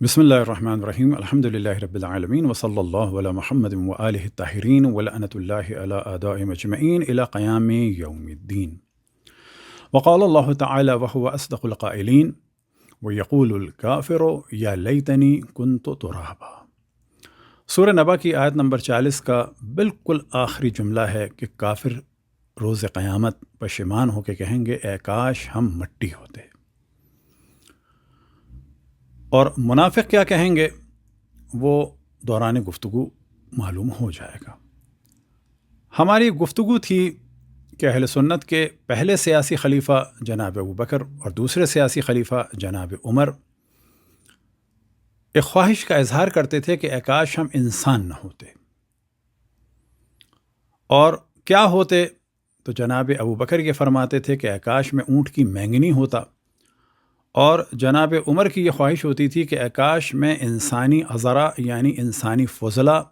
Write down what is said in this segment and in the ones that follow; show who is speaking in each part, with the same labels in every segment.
Speaker 1: بسم اللہ الرحمن الرحیم الحمد للہ رب العالمین وصلی اللہ علی محمد وآلہ الطاہرین ولعنۃ اللہ علی اعدائهم اجمعین الی قیام یوم الدین وقال اللہ تعالی وهو اصدق القائلین ویقول الکافر یا لیتنی کنت ترابا۔ سورہ نبا کی آیت نمبر 40 کا بالکل آخری جملہ ہے کہ کافر روز قیامت پشیمان ہو کے کہیں گے اے کاش ہم مٹی ہوتے، اور منافق کیا کہیں گے وہ دوران گفتگو معلوم ہو جائے گا۔ ہماری گفتگو تھی کہ اہل سنت کے پہلے سیاسی خلیفہ جناب ابوبکر اور دوسرے سیاسی خلیفہ جناب عمر ایک خواہش کا اظہار کرتے تھے کہ اے کاش ہم انسان نہ ہوتے، اور کیا ہوتے تو جناب ابوبکر یہ فرماتے تھے کہ اے کاش میں اونٹ کی مینگنی ہوتا، اور جناب عمر کی یہ خواہش ہوتی تھی کہ اے کاش میں انسانی عذرا یعنی انسانی فضلہ،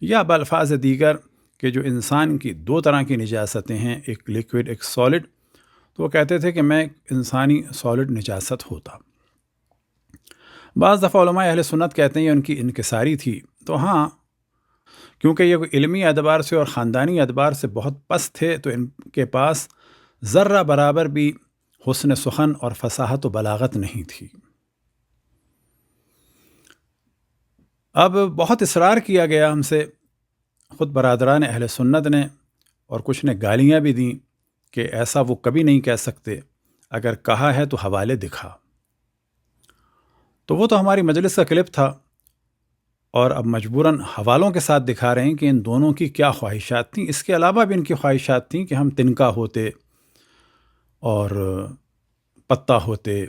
Speaker 1: یا بالفاظ دیگر کہ جو انسان کی دو طرح کی نجاستیں ہیں، ایک لیکوڈ ایک سالڈ، تو وہ کہتے تھے کہ میں انسانی سالڈ نجاست ہوتا۔ بعض دفعہ علماء اہل سنت کہتے ہیں یہ ان کی انکساری تھی، تو ہاں کیونکہ یہ علمی اعتبار سے اور خاندانی اعتبار سے بہت پست تھے تو ان کے پاس ذرہ برابر بھی حسن سخن اور فصاحت و بلاغت نہیں تھی۔ اب بہت اصرار کیا گیا ہم سے، خود برادران اہل سنت نے، اور کچھ نے گالیاں بھی دیں کہ ایسا وہ کبھی نہیں کہہ سکتے، اگر کہا ہے تو حوالے دکھا۔ تو وہ تو ہماری مجلس کا کلپ تھا، اور اب مجبوراً حوالوں کے ساتھ دکھا رہے ہیں کہ ان دونوں کی کیا خواہشات تھیں۔ اس کے علاوہ بھی ان کی خواہشات تھیں کہ ہم تنکا ہوتے اور پتا ہوتے۔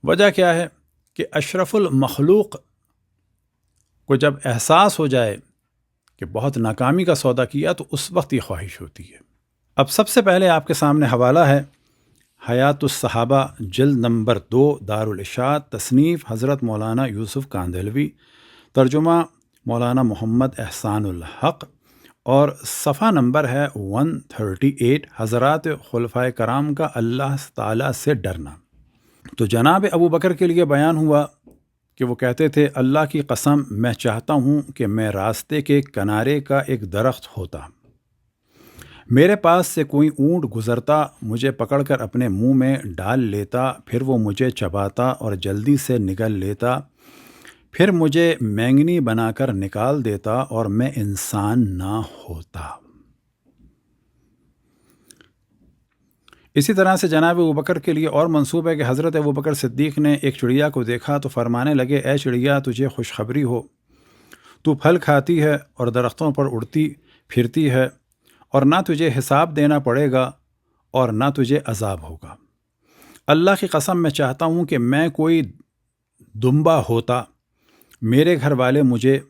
Speaker 1: وجہ کیا ہے کہ اشرف المخلوق کو جب احساس ہو جائے کہ بہت ناکامی کا سودا کیا تو اس وقت یہ خواہش ہوتی ہے۔ اب سب سے پہلے آپ کے سامنے حوالہ ہے حیات الصحابہ جلد نمبر 2 دارالاشاعت، تصنیف حضرت مولانا یوسف کاندھلوی، ترجمہ مولانا محمد احسان الحق، اور صفحہ نمبر ہے 138، حضرات خلفائے کرام کا اللہ تعالیٰ سے ڈرنا۔ تو جناب ابوبکر کے لیے بیان ہوا کہ وہ کہتے تھے اللہ کی قسم میں چاہتا ہوں کہ میں راستے کے کنارے کا ایک درخت ہوتا، میرے پاس سے کوئی اونٹ گزرتا، مجھے پکڑ کر اپنے منہ میں ڈال لیتا، پھر وہ مجھے چباتا اور جلدی سے نگل لیتا، پھر مجھے مینگنی بنا کر نکال دیتا اور میں انسان نہ ہوتا۔ اسی طرح سے جناب ابوبکر کے لیے اور منسوب ہے کہ حضرت ابوبکر صدیق نے ایک چڑیا کو دیکھا تو فرمانے لگے اے چڑیا تجھے خوشخبری ہو، تو پھل کھاتی ہے اور درختوں پر اڑتی پھرتی ہے، اور نہ تجھے حساب دینا پڑے گا اور نہ تجھے عذاب ہوگا۔ اللہ کی قسم میں چاہتا ہوں کہ میں کوئی دمبا ہوتا، میرے گھر والے مجھے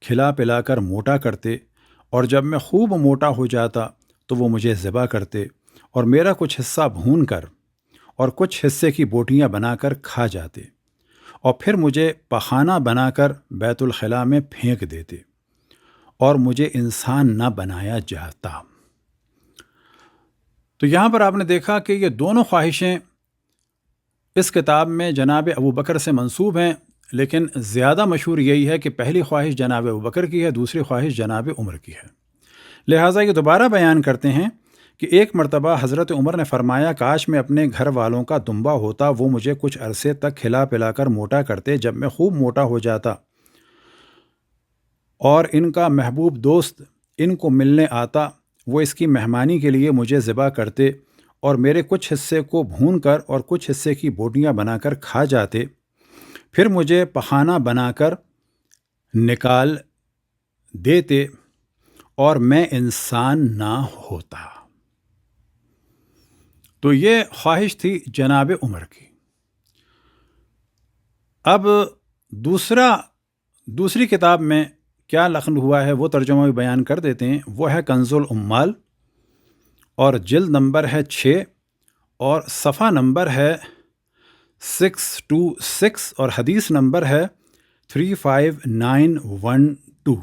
Speaker 1: کھلا پلا کر موٹا کرتے، اور جب میں خوب موٹا ہو جاتا تو وہ مجھے ذبح کرتے اور میرا کچھ حصہ بھون کر اور کچھ حصے کی بوٹیاں بنا کر کھا جاتے، اور پھر مجھے پخانہ بنا کر بیت الخلاء میں پھینک دیتے، اور مجھے انسان نہ بنایا جاتا۔ تو یہاں پر آپ نے دیکھا کہ یہ دونوں خواہشیں اس کتاب میں جناب ابوبکر سے منسوب ہیں، لیکن زیادہ مشہور یہی ہے کہ پہلی خواہش جناب ابوبکر کی ہے، دوسری خواہش جناب عمر کی ہے۔ لہٰذا یہ دوبارہ بیان کرتے ہیں کہ ایک مرتبہ حضرت عمر نے فرمایا کاش میں اپنے گھر والوں کا دمبا ہوتا، وہ مجھے کچھ عرصے تک کھلا پلا کر موٹا کرتے، جب میں خوب موٹا ہو جاتا اور ان کا محبوب دوست ان کو ملنے آتا، وہ اس کی مہمانی کے لیے مجھے ذبح کرتے اور میرے کچھ حصے کو بھون کر اور کچھ حصے کی بوٹیاں بنا کر کھا جاتے، پھر مجھے پخانہ بنا کر نکال دیتے اور میں انسان نہ ہوتا۔ تو یہ خواہش تھی جناب عمر کی۔ اب دوسری کتاب میں کیا نقل ہوا ہے وہ ترجمہ بھی بیان کر دیتے ہیں۔ وہ ہے کنز العمال، اور جلد نمبر ہے 6 اور صفحہ نمبر ہے 626 اور حدیث نمبر ہے 35912۔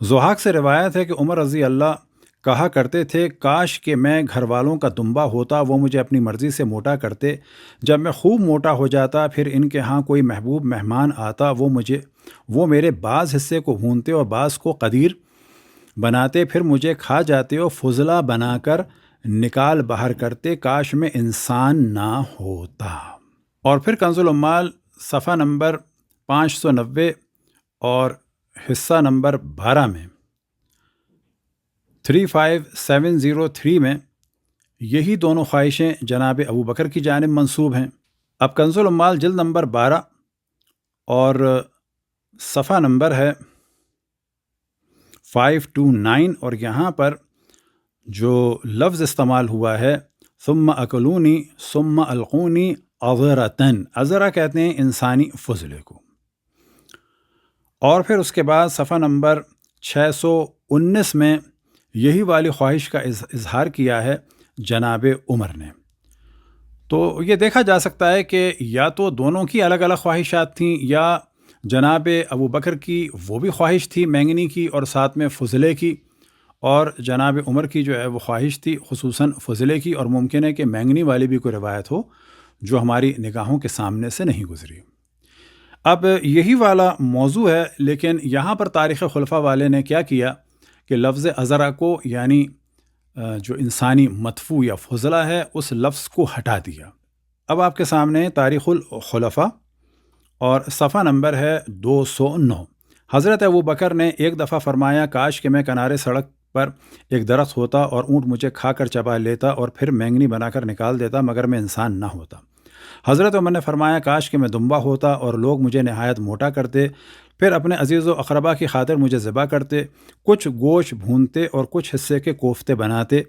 Speaker 1: ضحاک سے روایت ہے کہ عمر رضی اللہ کہا کرتے تھے کاش کہ میں گھر والوں کا دمبا ہوتا، وہ مجھے اپنی مرضی سے موٹا کرتے۔ جب میں خوب موٹا ہو جاتا پھر ان کے ہاں کوئی محبوب مہمان آتا، وہ میرے بعض حصے کو بھونتے اور بعض کو قدیر بناتے، پھر مجھے کھا جاتے اور فضلہ بنا کر نکال باہر کرتے، کاش میں انسان نہ ہوتا۔ اور پھر کنز العمال صفحہ نمبر 590 اور حصہ نمبر 12 میں 35703 میں یہی دونوں خواہشیں جناب ابو بکر کی جانب منسوب ہیں۔ اب کنز العمال جلد نمبر 12 اور صفحہ نمبر ہے 529، اور یہاں پر جو لفظ استعمال ہوا ہے ثم اکلونی ثم القونی عذرتن، عذرہ کہتے ہیں انسانی فضلے کو۔ اور پھر اس کے بعد صفحہ نمبر 619 میں یہی والی خواہش کا اظہار کیا ہے جناب عمر نے۔ تو یہ دیکھا جا سکتا ہے کہ یا تو دونوں کی الگ الگ خواہشات تھیں، یا جناب ابو بکر کی وہ بھی خواہش تھی مینگنی کی اور ساتھ میں فضلے کی، اور جناب عمر کی جو ہے وہ خواہش تھی خصوصاً فضلے کی، اور ممکن ہے کہ مینگنی والی بھی کوئی روایت ہو جو ہماری نگاہوں کے سامنے سے نہیں گزری۔ اب یہی والا موضوع ہے، لیکن یہاں پر تاریخ خلفاء والے نے کیا کیا کہ لفظ عذرہ کو، یعنی جو انسانی مدفوع یا فضلہ ہے، اس لفظ کو ہٹا دیا۔ اب آپ کے سامنے تاریخ الخلفاء اور صفحہ نمبر ہے 209۔ حضرت ابو بکر نے ایک دفعہ فرمایا کاش کہ میں کنارے سڑک پر ایک درخت ہوتا اور اونٹ مجھے کھا کر چبا لیتا اور پھر مینگنی بنا کر نکال دیتا، مگر میں انسان نہ ہوتا۔ حضرت عمر نے فرمایا کاش کہ میں دمبا ہوتا اور لوگ مجھے نہایت موٹا کرتے، پھر اپنے عزیز و اقربا کی خاطر مجھے ذبح کرتے، کچھ گوشت بھونتے اور کچھ حصے کے کوفتے بناتے،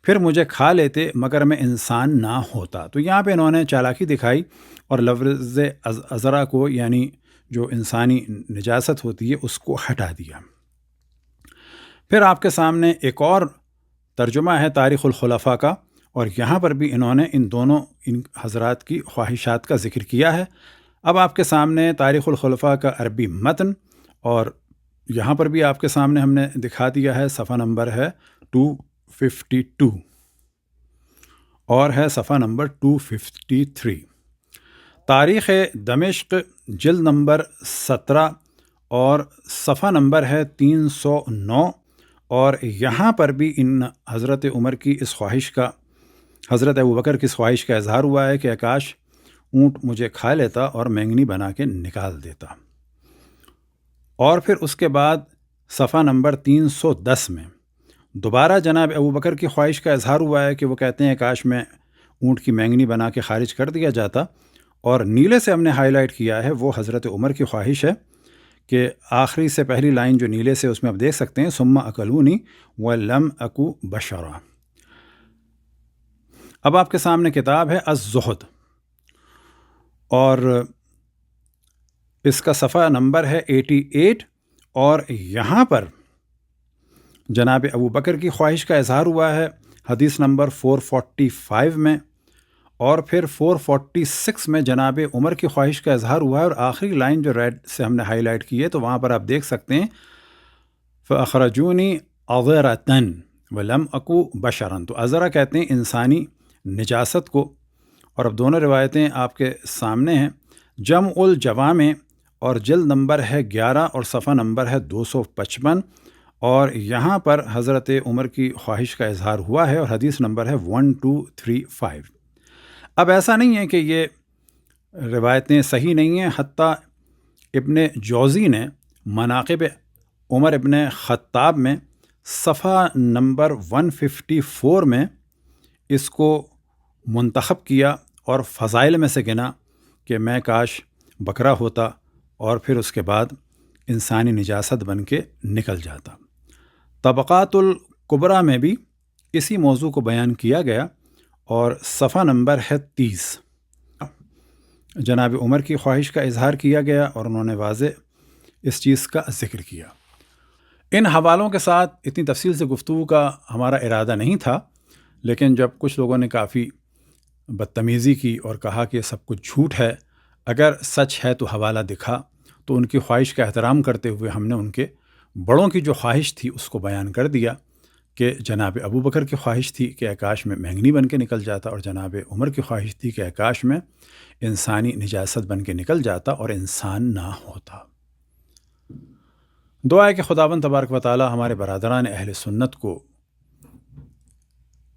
Speaker 1: پھر مجھے کھا لیتے، مگر میں انسان نہ ہوتا۔ تو یہاں پہ انہوں نے چالاکی دکھائی اور لفظ عذرہ کو، یعنی جو انسانی نجاست ہوتی ہے، اس کو ہٹا دیا۔ پھر آپ کے سامنے ایک اور ترجمہ ہے تاریخ الخلفاء کا، اور یہاں پر بھی انہوں نے ان حضرات کی خواہشات کا ذکر کیا ہے۔ اب آپ کے سامنے تاریخ الخلفاء کا عربی متن، اور یہاں پر بھی آپ کے سامنے ہم نے دکھا دیا ہے، صفحہ نمبر ہے 252 اور ہے صفحہ نمبر 253۔ تاریخ دمشق جلد نمبر 17 اور صفحہ نمبر ہے 309، اور یہاں پر بھی ان حضرت عمر کی اس خواہش کا، حضرت ابو بکر کی اس خواہش کا اظہار ہوا ہے کہ کاش اونٹ مجھے کھا لیتا اور مینگنی بنا کے نکال دیتا۔ اور پھر اس کے بعد صفحہ نمبر 310 میں دوبارہ جناب ابو بکر کی خواہش کا اظہار ہوا ہے کہ وہ کہتے ہیں کاش میں اونٹ کی مینگنی بنا کے خارج کر دیا جاتا، اور نیلے سے ہم نے ہائی لائٹ کیا ہے وہ حضرت عمر کی خواہش ہے کہ آخری سے پہلی لائن جو نیلے سے، اس میں آپ دیکھ سکتے ہیں ثم اکلونی ولم اکو بشرا۔ اب آپ کے سامنے کتاب ہے الزہد، اور اس کا صفحہ نمبر ہے 88، اور یہاں پر جناب ابو بکر کی خواہش کا اظہار ہوا ہے حدیث نمبر 445 میں، اور پھر 446 میں جناب عمر کی خواہش کا اظہار ہوا ہے، اور آخری لائن جو ریڈ سے ہم نے ہائی لائٹ کی ہے تو وہاں پر آپ دیکھ سکتے ہیں فَأَخْرَجُونِي عَذْرَةً وَلَمْ أَكُ بَشَرًا۔ تو عذرہ کہتے ہیں انسانی نجاست کو، اور اب دونوں روایتیں آپ کے سامنے ہیں، جمع الجوامع اور جلد نمبر ہے 11 اور صفحہ نمبر ہے 255، اور یہاں پر حضرت عمر کی خواہش کا اظہار ہوا ہے، اور حدیث نمبر ہے 1235۔ اب ایسا نہیں ہے کہ یہ روایتیں صحیح نہیں ہیں، حتیٰ ابن جوزی نے مناقب عمر ابن خطاب میں صفحہ نمبر 154 میں اس کو منتخب کیا اور فضائل میں سے گنا کہ میں کاش بکرا ہوتا اور پھر اس کے بعد انسانی نجاست بن کے نکل جاتا۔ طبقات الکبریٰ میں بھی اسی موضوع کو بیان کیا گیا، اور صفحہ نمبر ہے 30 جناب عمر کی خواہش کا اظہار کیا گیا، اور انہوں نے واضح اس چیز کا ذکر کیا۔ ان حوالوں کے ساتھ اتنی تفصیل سے گفتگو کا ہمارا ارادہ نہیں تھا، لیکن جب کچھ لوگوں نے کافی بدتمیزی کی اور کہا کہ سب کچھ جھوٹ ہے، اگر سچ ہے تو حوالہ دکھا، تو ان کی خواہش کا احترام کرتے ہوئے ہم نے ان کے بڑوں کی جو خواہش تھی اس کو بیان کر دیا کہ جناب ابو بکر کی خواہش تھی کہ کاش میں مہنگنی بن کے نکل جاتا، اور جناب عمر کی خواہش تھی کہ کاش میں انسانی نجاست بن کے نکل جاتا اور انسان نہ ہوتا۔ دعا ہے کہ خداوند تبارک و تعالی ہمارے برادران اہل سنت کو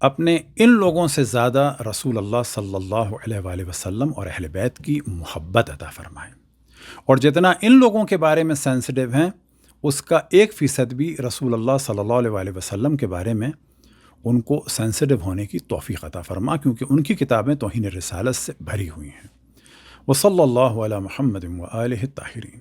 Speaker 1: اپنے ان لوگوں سے زیادہ رسول اللہ صلی اللہ علیہ وآلہ وسلم اور اہل بیت کی محبت عطا فرمائے، اور جتنا ان لوگوں کے بارے میں سینسٹیو ہیں اس کا 1% بھی رسول اللہ صلی اللہ علیہ وآلہ وسلم کے بارے میں ان کو سینسٹیو ہونے کی توفیق عطا فرما، کیونکہ ان کی کتابیں توہین رسالت سے بھری ہوئی ہیں۔ وصلی اللہ علی محمد وآلہ الطاہرین۔